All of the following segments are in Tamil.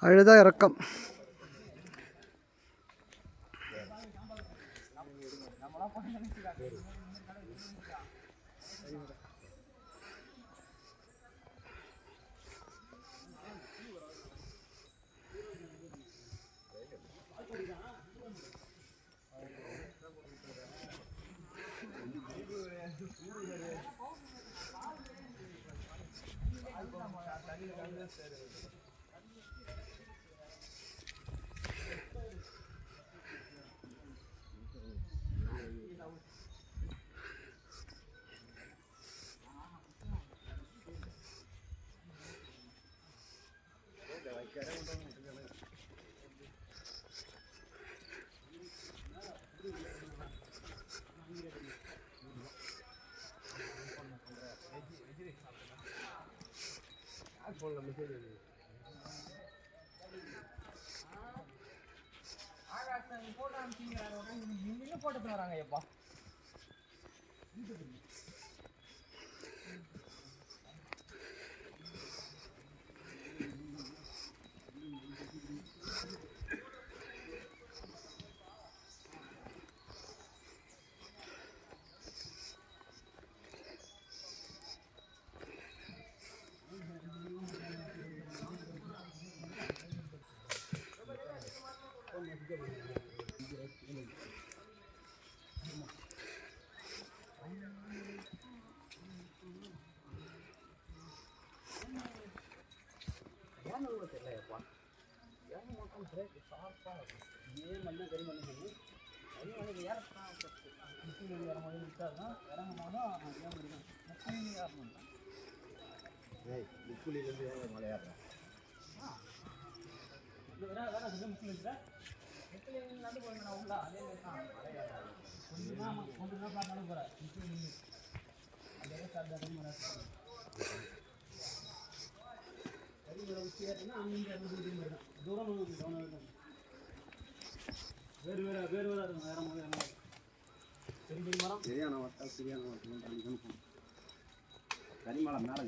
அழுதா இறக்கம். போட்டு வராங்க எப்பா தெரியலையப்பா ஏன் மட்டும் பிரேக் ஷார்ப்பாக இருக்கும். இதே மண்ணை கறி மண்ணு பண்ணி கறி மண்ணுக்கு ஏறப்பா முக்கிய இறங்க விட்டாருன்னா இறங்கும்போதும் ஏன் முடியும் முக்கிய ஏறணும் முக்குலிலேருந்து மலை ஏறணும். வேற சொல்லி முக்கிய முக்கிய நடந்து போய் நான் உள்ள அதே மாதிரி தான் மலை ஏறாது. கொஞ்சம் தான் பார்த்து நடந்து போகிறேன் முக்கிய அதே சாப்பிட்டு தூரம் வேறு வேறு வேறு வேறு இருக்கும். வேற மாதிரி பெரிய பெரிய மரம் சரியான மரத்தால் சரியான மரத்தில் கனிமரம் மேலே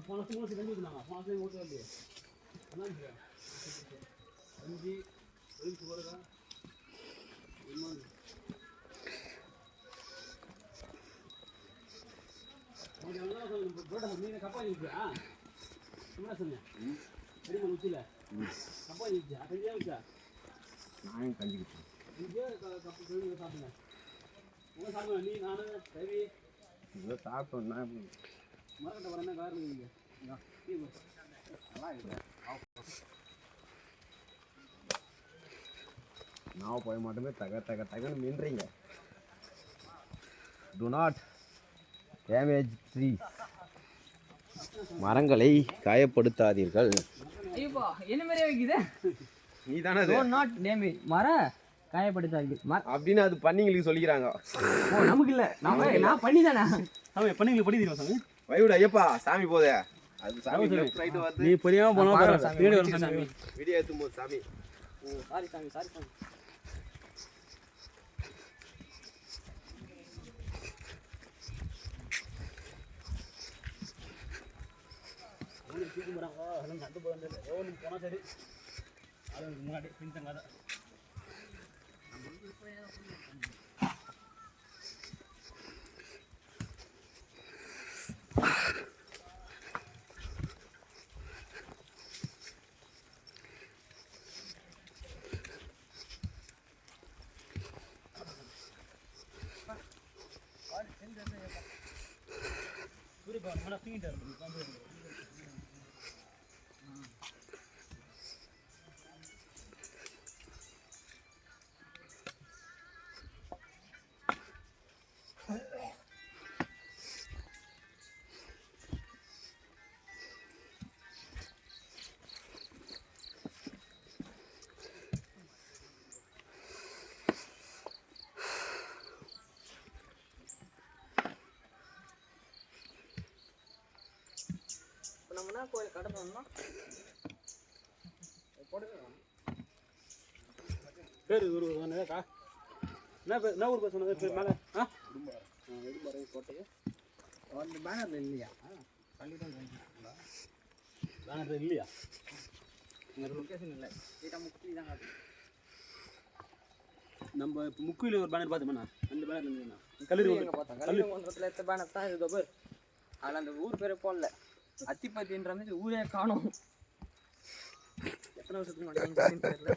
போன வருஷம் கஞ்சி ஊற்றினாங்க. போன வருஷம் ஊற்ற இல்லையே கஞ்சி ஒழிச்சு போடுறதா நீங்க கப்பா இருந்துச்சா என்ன சொன்னேன் பெரியமன் ஊற்றில கப்பா இருந்துச்சா கஞ்சியா வச்சா நான் கஞ்சிக்கிட்டேன் இங்கே கப்பு கழுவி சாப்பிடுங்க உங்க சாப்பிடுங்க நீ நானும் ரவி இதை சாப்பிட்டோம் நான் மரக்கட்டை வரேன்னா காரணம் நீங்கள் நல்லா இல்லை நான் போய் மட்டுமே தகன்னு மின்றீங்க. Do not damage tree. மரங்களை காயப்படுத்தாதீர்கள். நீ தானே மர காயப்படுத்தாதீர்கள் அப்படின்னு அது பண்ணிங்களுக்கு சொல்லிக்கிறாங்க. நமக்கு இல்லை நான் பண்ணி தானே பண்ணிங்களுக்கு பண்ணி தருவோம் சாமி. வைவிட ஐயப்பா சாமி போதே அது சாமி வந்து நீ புரியாம போனா சாமி வீடியோ எடுத்தும் போது சாமி சாரி சாமி சாரி சாமி நட்டு போகிறேன் போனால் சரி அதுக்கு முன்னாடி பின்தங்காத சூரியபவன் தூங்கிட்டு நம்மனா கோயில் கடந்தோம்னா பேர் ஒரு என்னக்கா என்ன ஊர் சொன்னது பேர் மேலே நெடுமரம் கோட்டையை அந்த பேனரில் இல்லையா பள்ளிதான் பேனர் இல்லையா? இங்கே லொக்கேஷன் இல்லை, ஸ்ட்ரெயிட்டாக முக்குழி தான் காட்டு. நம்ம முக்குயில் ஒரு பேனர் பார்த்தோம்ண்ணா, அந்த பேனர் இருந்ததுண்ணா கல்லூரி எங்கே பார்த்தோம்? கல்லூரி ஒன்றத்தில் எடுத்த பேனர் தான் இது பேர். அதில் அந்த ஊர் பேரே போடல, அத்திப்பத்தின்ற மாதிரி ஊரே காணும். எத்தனை வருஷத்துக்கு முன்னாடி தெரியல.